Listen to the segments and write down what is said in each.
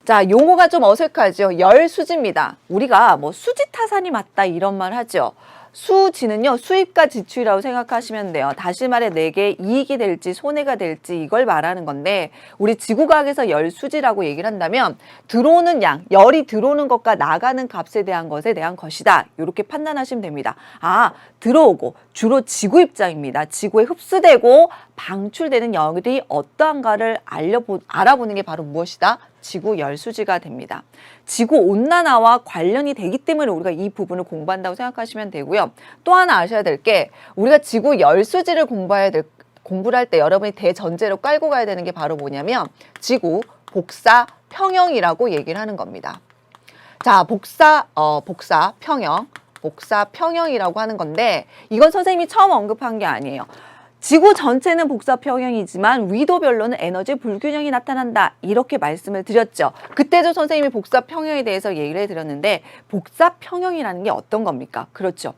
자, 용어가 좀 어색하죠. 열수지입니다. 우리가 뭐 수지타산이 맞다 이런 말 하죠. 수지는요, 수입과 지출이라고 생각하시면 돼요. 다시 말해 내게 이익이 될지 손해가 될지 이걸 말하는 건데, 우리 지구과학에서 열수지라고 얘기를 한다면 들어오는 양, 열이 들어오는 것과 나가는 값에 대한 것에 대한 것이다. 이렇게 판단하시면 됩니다. 아, 들어오고 주로 지구 입장입니다. 지구에 흡수되고 방출되는 열이 어떠한가를 알아보는 게 바로 무엇이다? 지구 열수지가 됩니다. 지구 온난화와 관련이 되기 때문에 우리가 이 부분을 공부한다고 생각하시면 되고요. 또 하나 아셔야 될 게, 우리가 지구 열수지를 공부를 할 때 여러분이 대전제로 깔고 가야 되는 게 바로 뭐냐면 지구 복사 평형이라고 얘기를 하는 겁니다. 자, 복사 평형이라고 하는 건데, 이건 선생님이 처음 언급한 게 아니에요. 지구 전체는 복사평형이지만 위도별로는 에너지 불균형이 나타난다. 이렇게 말씀을 드렸죠. 그때도 선생님이 복사평형에 대해서 얘기를 해드렸는데, 복사평형이라는 게 어떤 겁니까? 그렇죠.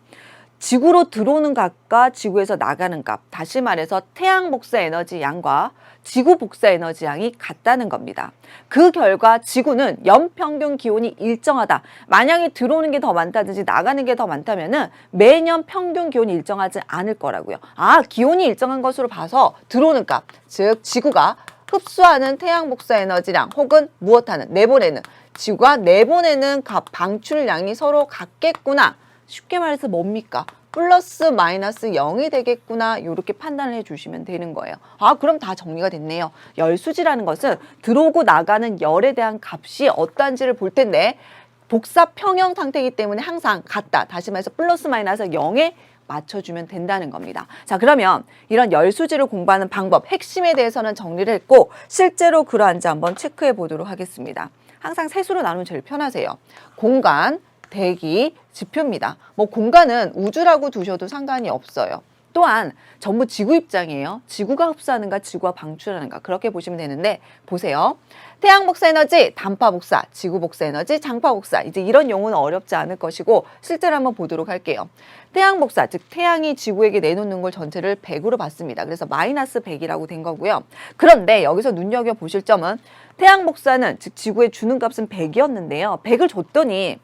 지구로 들어오는 값과 지구에서 나가는 값, 다시 말해서 태양 복사 에너지 양과 지구 복사 에너지 양이 같다는 겁니다. 그 결과 지구는 연평균 기온이 일정하다. 만약에 들어오는 게 더 많다든지 나가는 게 더 많다면은 매년 평균 기온이 일정하지 않을 거라고요. 아, 기온이 일정한 것으로 봐서 들어오는 값, 즉 지구가 흡수하는 태양 복사 에너지량 혹은 무엇하는 내보내는, 지구가 내보내는 값, 방출량이 서로 같겠구나. 쉽게 말해서 뭡니까? 플러스 마이너스 0이 되겠구나. 이렇게 판단을 해주시면 되는 거예요. 아, 그럼 다 정리가 됐네요. 열수지라는 것은 들어오고 나가는 열에 대한 값이 어떠한지를 볼 텐데, 복사평형 상태이기 때문에 항상 같다. 다시 말해서 플러스 마이너스 0에 맞춰주면 된다는 겁니다. 자, 그러면 이런 열수지를 공부하는 방법, 핵심에 대해서는 정리를 했고, 실제로 그러한지 한번 체크해 보도록 하겠습니다. 항상 세수로 나누면 제일 편하세요. 공간, 대기, 지표입니다. 뭐 공간은 우주라고 두셔도 상관이 없어요. 또한 전부 지구 입장이에요. 지구가 흡수하는가, 지구가 방출하는가, 그렇게 보시면 되는데, 보세요. 태양 복사 에너지, 단파 복사, 지구 복사 에너지, 장파 복사. 이제 이런 용어는 어렵지 않을 것이고 실제로 한번 보도록 할게요. 태양 복사, 즉 태양이 지구에게 내놓는 걸 전체를 100으로 봤습니다. 그래서 마이너스 100이라고 된 거고요. 그런데 여기서 눈여겨보실 점은, 태양 복사는 즉 지구에 주는 값은 100이었는데요. 100을 줬더니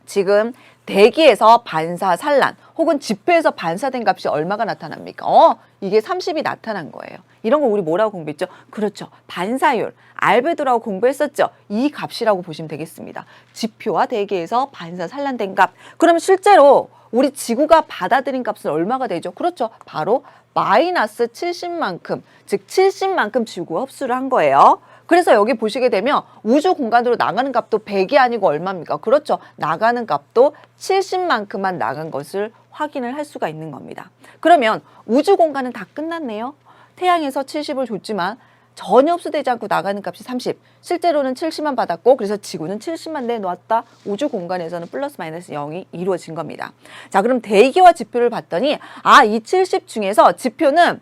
지금 대기에서 반사 산란 혹은 지표에서 반사된 값이 얼마가 나타납니까? 이게 30이 나타난 거예요. 이런 거 우리 뭐라고 공부했죠? 그렇죠. 반사율, 알베도라고 공부했었죠. 이 값이라고 보시면 되겠습니다. 지표와 대기에서 반사 산란된 값. 그럼 실제로 우리 지구가 받아들인 값은 얼마가 되죠? 그렇죠. 바로 마이너스 70만큼, 즉 70만큼 지구가 흡수를 한 거예요. 그래서 여기 보시게 되면 우주 공간으로 나가는 값도 100이 아니고 얼마입니까? 그렇죠. 나가는 값도 70만큼만 나간 것을 확인을 할 수가 있는 겁니다. 그러면 우주 공간은 다 끝났네요. 태양에서 70을 줬지만 전혀 흡수되지 않고 나가는 값이 30. 실제로는 70만 받았고, 그래서 지구는 70만 내놓았다. 우주 공간에서는 플러스 마이너스 0이 이루어진 겁니다. 자, 그럼 대기와 지표를 봤더니, 아, 이 70 중에서 지표는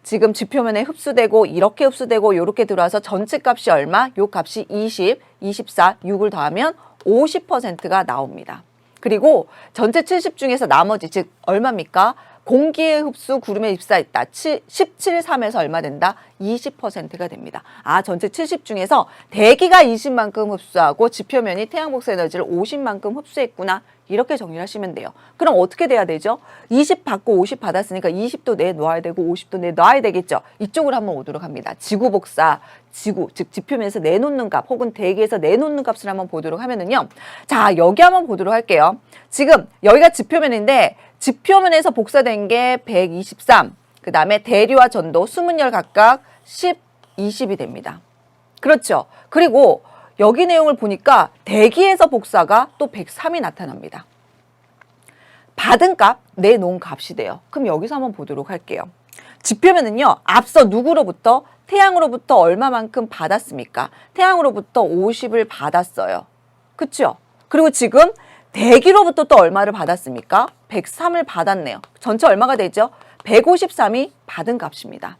지금 지표면에 흡수되고 이렇게 흡수되고 이렇게 들어와서 전체 값이 얼마? 요 값이 20, 24, 6을 더하면 50%가 나옵니다. 그리고 전체 70 중에서 나머지, 즉 얼마입니까? 공기의 흡수, 구름에 입사했다. 17, 3에서 얼마 된다? 20%가 됩니다. 아, 전체 70 중에서 대기가 20만큼 흡수하고 지표면이 태양 복사 에너지를 50만큼 흡수했구나. 이렇게 정리를 하시면 돼요. 그럼 어떻게 돼야 되죠? 20 받고 50 받았으니까 20도 내놓아야 되고 50도 내놔야 되겠죠. 이쪽으로 한번 오도록 합니다. 지구 복사, 지구, 즉 지표면에서 내놓는 값 혹은 대기에서 내놓는 값을 한번 보도록 하면은요. 자, 여기 한번 보도록 할게요. 지금 여기가 지표면인데 지표면에서 복사된 게 123, 그 다음에 대류와 전도, 수문열 각각 10, 20이 됩니다. 그렇죠. 그리고 여기 내용을 보니까 대기에서 복사가 또 103이 나타납니다. 받은 값, 내놓은 값이 돼요. 그럼 여기서 한번 보도록 할게요. 지표면은요, 앞서 누구로부터? 태양으로부터 얼마만큼 받았습니까? 태양으로부터 50을 받았어요. 그쵸? 그리고 지금 대기로부터 또 얼마를 받았습니까? 103을 받았네요. 전체 얼마가 되죠? 153이 받은 값입니다.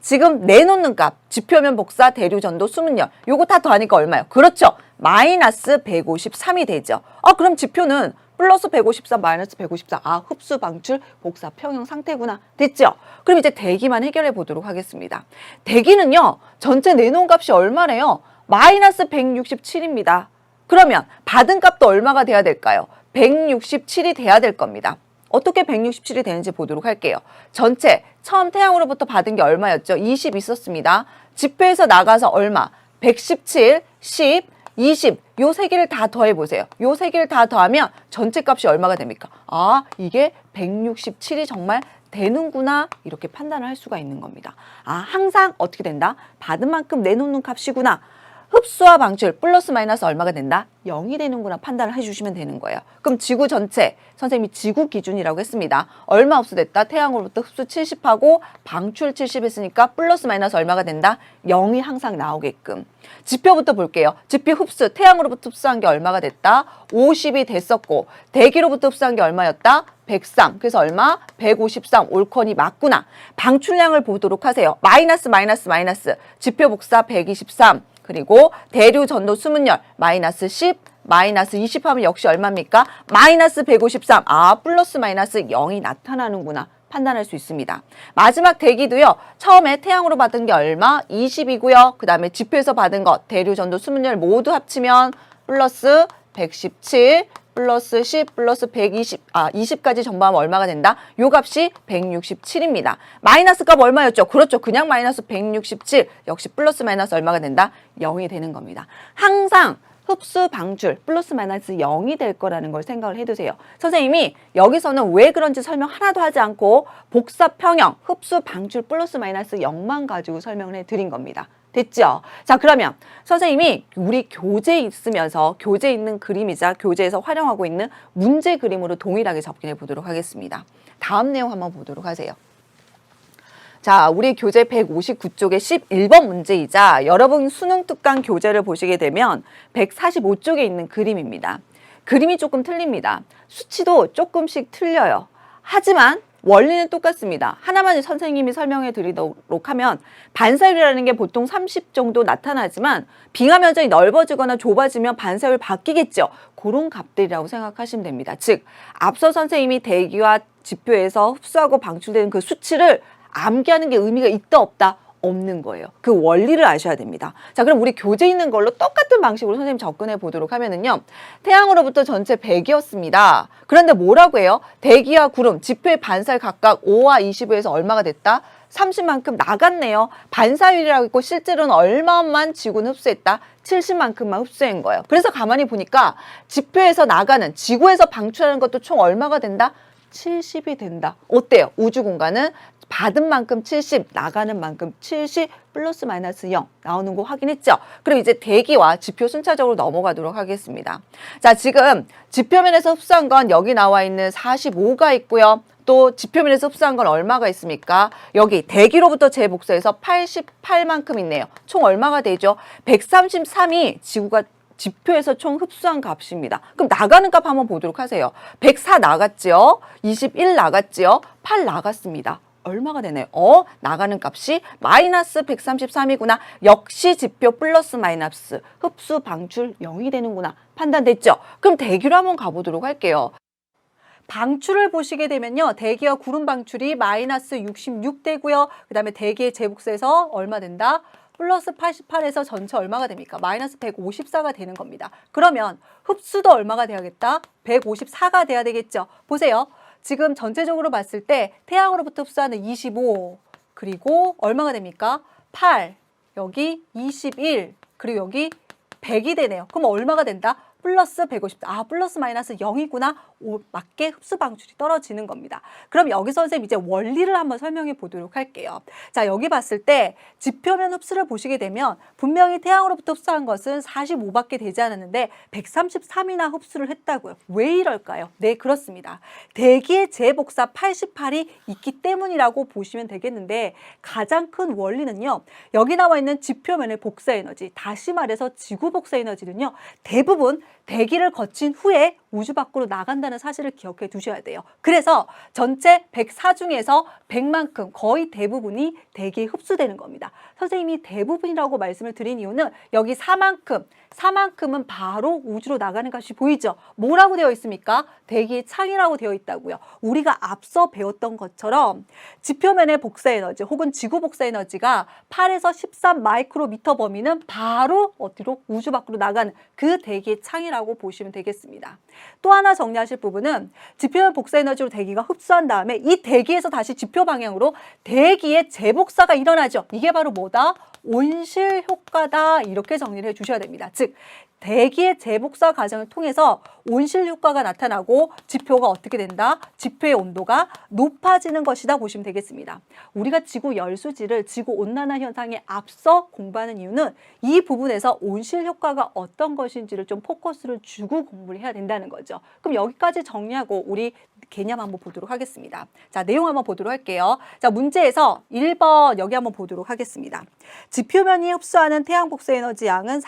지금 내놓는 값, 지표면 복사, 대류, 전도, 수문열, 요거 다 더하니까 얼마예요? 그렇죠. 마이너스 153이 되죠. 그럼 지표는 플러스 153, 마이너스 154. 아, 흡수, 방출, 복사, 평형 상태구나. 됐죠? 그럼 이제 대기만 해결해 보도록 하겠습니다. 대기는요, 전체 내놓은 값이 얼마래요? 마이너스 167입니다. 그러면 받은 값도 얼마가 돼야 될까요? 167이 돼야 될 겁니다. 어떻게 167이 되는지 보도록 할게요. 전체 처음 태양으로부터 받은 게 얼마였죠? 20 있었습니다. 지표에서 나가서 얼마? 117, 10, 20 요 세 개를 다 더해보세요. 요 세 개를 다 더하면 전체 값이 얼마가 됩니까? 아, 이게 167이 정말 되는구나 이렇게 판단을 할 수가 있는 겁니다. 아, 항상 어떻게 된다? 받은 만큼 내놓는 값이구나. 흡수와 방출 플러스 마이너스 얼마가 된다? 0이 되는구나 판단을 해주시면 되는 거예요. 그럼 지구 전체, 선생님이 지구 기준이라고 했습니다. 얼마 흡수됐다? 태양으로부터 흡수 70하고 방출 70 했으니까 플러스 마이너스 얼마가 된다? 0이 항상 나오게끔. 지표부터 볼게요. 지표 흡수, 태양으로부터 흡수한 게 얼마가 됐다? 50이 됐었고 대기로부터 흡수한 게 얼마였다? 103. 그래서 얼마? 153. 옳거니 맞구나. 방출량을 보도록 하세요. 마이너스 마이너스 마이너스. 지표 복사 123. 그리고 대류 전도 수문열 마이너스 10, 마이너스 20 하면 역시 얼마입니까? 마이너스 153. 아, 플러스 마이너스 0이 나타나는구나. 판단할 수 있습니다. 마지막 대기도요. 처음에 태양으로 받은 게 얼마? 20이고요. 그 다음에 지표에서 받은 것, 대류 전도 수문열 모두 합치면 플러스 117, 플러스 10, 플러스 120, 20까지 전부하면 얼마가 된다? 요 값이 167입니다. 마이너스 값 얼마였죠? 그렇죠. 그냥 마이너스 167. 역시 플러스 마이너스 얼마가 된다? 0이 되는 겁니다. 항상 흡수, 방출, 플러스 마이너스 0이 될 거라는 걸 생각을 해두세요. 선생님이 여기서는 왜 그런지 설명 하나도 하지 않고 복사 평형, 흡수, 방출, 플러스 마이너스 0만 가지고 설명을 해드린 겁니다. 됐죠? 자, 그러면 선생님이 우리 교재에 있으면서 교재에 있는 그림이자 교재에서 활용하고 있는 문제 그림으로 동일하게 접근해 보도록 하겠습니다. 다음 내용 한번 보도록 하세요. 자, 우리 교재 159쪽의 11번 문제이자 여러분 수능 특강 교재를 보시게 되면 145쪽에 있는 그림입니다. 그림이 조금 틀립니다. 수치도 조금씩 틀려요. 하지만 원리는 똑같습니다. 하나만 선생님이 설명해 드리도록 하면 반사율이라는 게 보통 30 정도 나타나지만 빙하 면적이 넓어지거나 좁아지면 반사율 바뀌겠죠. 그런 값들이라고 생각하시면 됩니다. 즉, 앞서 선생님이 대기와 지표에서 흡수하고 방출되는 그 수치를 암기하는 게 의미가 있다 없다? 없는 거예요. 그 원리를 아셔야 됩니다. 자, 그럼 우리 교재에 있는 걸로 똑같은 방식으로 선생님 접근해 보도록 하면은요. 태양으로부터 전체 100이었습니다. 그런데 뭐라고 해요? 대기와 구름, 지표의 반사율 각각 5와 25에서 얼마가 됐다? 30만큼 나갔네요. 반사율이라고 했고 실제로는 얼마만 지구는 흡수했다? 70만큼만 흡수한 거예요. 그래서 가만히 보니까 지표에서 나가는, 지구에서 방출하는 것도 총 얼마가 된다? 70이 된다. 어때요? 우주 공간은 받은 만큼 70, 나가는 만큼 70, 플러스 마이너스 0 나오는 거 확인했죠? 그럼 이제 대기와 지표 순차적으로 넘어가도록 하겠습니다. 자, 지금 지표면에서 흡수한 건 여기 나와 있는 45가 있고요. 또 지표면에서 흡수한 건 얼마가 있습니까? 여기 대기로부터 재복사해서 88만큼 있네요. 총 얼마가 되죠? 133이 지구가 지표에서 총 흡수한 값입니다. 그럼 나가는 값 한번 보도록 하세요. 104 나갔죠? 21 나갔죠? 8 나갔습니다. 얼마가 되나요? 나가는 값이 마이너스 133이구나. 역시 지표 플러스 마이너스 흡수 방출 0이 되는구나. 판단됐죠? 그럼 대기로 한번 가보도록 할게요. 방출을 보시게 되면요. 대기와 구름 방출이 마이너스 66 되고요. 그 다음에 대기의 재복수에서 얼마 된다? 플러스 88에서 전체 얼마가 됩니까? 마이너스 154가 되는 겁니다. 그러면 흡수도 얼마가 돼야겠다? 154가 돼야 되겠죠? 보세요. 지금 전체적으로 봤을 때 태양으로부터 흡수하는 25 그리고 얼마가 됩니까? 8 여기 21 그리고 여기 100이 되네요. 그럼 얼마가 된다? 플러스 150. 아, 플러스 마이너스 0이구나. 맞게 흡수 방출이 떨어지는 겁니다. 그럼 여기서 선생님 이제 원리를 한번 설명해 보도록 할게요. 자, 여기 봤을 때 지표면 흡수를 보시게 되면 분명히 태양으로부터 흡수한 것은 45밖에 되지 않았는데 133이나 흡수를 했다고요. 왜 이럴까요? 네, 그렇습니다. 대기의 재복사 88이 있기 때문이라고 보시면 되겠는데 가장 큰 원리는요. 여기 나와 있는 지표면의 복사 에너지, 다시 말해서 지구 복사 에너지는요. 대부분 대기를 거친 후에 우주 밖으로 나간다는 사실을 기억해 두셔야 돼요. 그래서 전체 104 중에서 100만큼 거의 대부분이 대기에 흡수되는 겁니다. 선생님이 대부분이라고 말씀을 드린 이유는 여기 4만큼 산만큼은 바로 우주로 나가는 것이 보이죠. 뭐라고 되어 있습니까? 대기의 창이라고 되어 있다고요. 우리가 앞서 배웠던 것처럼 지표면의 복사 에너지 혹은 지구 복사 에너지가 8에서 13 마이크로미터 범위는 바로 어디로? 우주 밖으로 나가는 그 대기의 창이라고 보시면 되겠습니다. 또 하나 정리하실 부분은 지표면 복사 에너지로 대기가 흡수한 다음에 이 대기에서 다시 지표 방향으로 대기의 재복사가 일어나죠. 이게 바로 뭐다? 온실 효과다. 이렇게 정리를 해주셔야 됩니다. 즉 대기의 재복사 과정을 통해서 온실 효과가 나타나고 지표가 어떻게 된다? 지표의 온도가 높아지는 것이다 보시면 되겠습니다. 우리가 지구 열수지를 지구 온난화 현상에 앞서 공부하는 이유는 이 부분에서 온실 효과가 어떤 것인지를 좀 포커스를 주고 공부를 해야 된다는 거죠. 그럼 여기까지 정리하고 우리 개념 한번 보도록 하겠습니다. 자, 내용 한번 보도록 할게요. 자, 문제에서 1번 여기 한번 보도록 하겠습니다. 지표면이 흡수하는 태양 복사 에너지 양은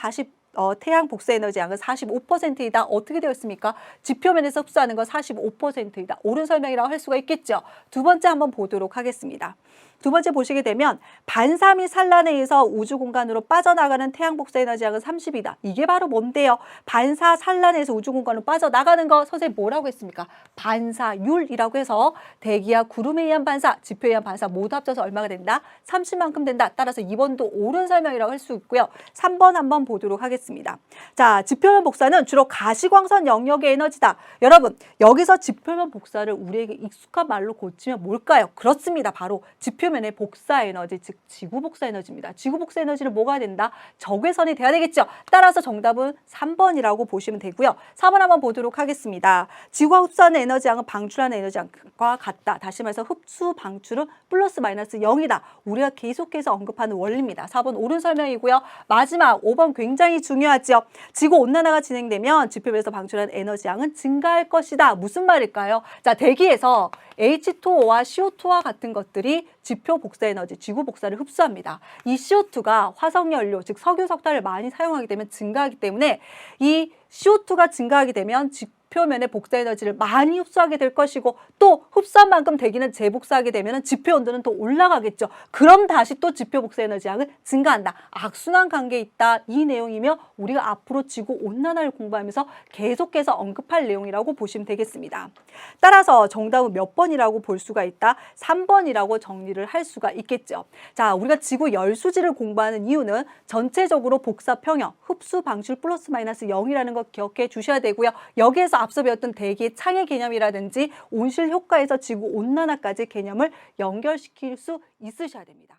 태양 복사 에너지 양은 45%이다. 어떻게 되어 있습니까? 지표면에서 흡수하는 건 45%이다. 옳은 설명이라고 할 수가 있겠죠. 두 번째 한번 보도록 하겠습니다. 두 번째 보시게 되면 반사 및 산란에 의해서 우주 공간으로 빠져나가는 태양 복사 에너지 양은 30이다. 이게 바로 뭔데요? 반사 산란에서 우주 공간으로 빠져나가는 거 선생님 뭐라고 했습니까? 반사율이라고 해서 대기와 구름에 의한 반사, 지표에 의한 반사 모두 합쳐서 얼마가 된다? 30만큼 된다. 따라서 2번도 옳은 설명이라고 할 수 있고요. 3번 한번 보도록 하겠습니다. 자, 지표면 복사는 주로 가시광선 영역의 에너지다. 여러분, 여기서 지표면 복사를 우리에게 익숙한 말로 고치면 뭘까요? 그렇습니다. 바로 지표면의 복사 에너지, 즉 지구 복사 에너지입니다. 지구 복사 에너지를 뭐가 된다? 적외선이 돼야 되겠죠. 따라서 정답은 3번이라고 보시면 되고요. 4번 한번 보도록 하겠습니다. 지구가 흡수하는 에너지 양은 방출하는 에너지 양과 같다. 다시 말해서 흡수, 방출은 플러스 마이너스 0이다. 우리가 계속해서 언급하는 원리입니다. 4번 옳은 설명이고요. 마지막 5번 굉장히 중요하죠. 지구 온난화가 진행되면 지표면에서 방출하는 에너지 양은 증가할 것이다. 무슨 말일까요? 자, 대기에서 H2O와 CO2와 같은 것들이 지표 복사 에너지, 지구 복사를 흡수합니다. 이 CO2가 화석연료, 즉 석유, 석탄을 많이 사용하게 되면 증가하기 때문에 이 CO2가 증가하게 되면 지표면의 복사 에너지를 많이 흡수하게 될 것이고 또 흡수한 만큼 대기는 재복사하게 되면 지표 온도는 또 올라가겠죠. 그럼 다시 또 지표 복사 에너지 양은 증가한다. 악순환 관계에 있다. 이 내용이며 우리가 앞으로 지구 온난화를 공부하면서 계속해서 언급할 내용이라고 보시면 되겠습니다. 따라서 정답은 몇 번이라고 볼 수가 있다? 3번이라고 정리를 할 수가 있겠죠. 자, 우리가 지구 열수지를 공부하는 이유는 전체적으로 복사 평형, 흡수, 방출 플러스 마이너스 0이라는 거 기억해 주셔야 되고요. 여기에서 앞서 배웠던 대기의 창의 개념이라든지 온실 효과에서 지구 온난화까지 개념을 연결시킬 수 있으셔야 됩니다.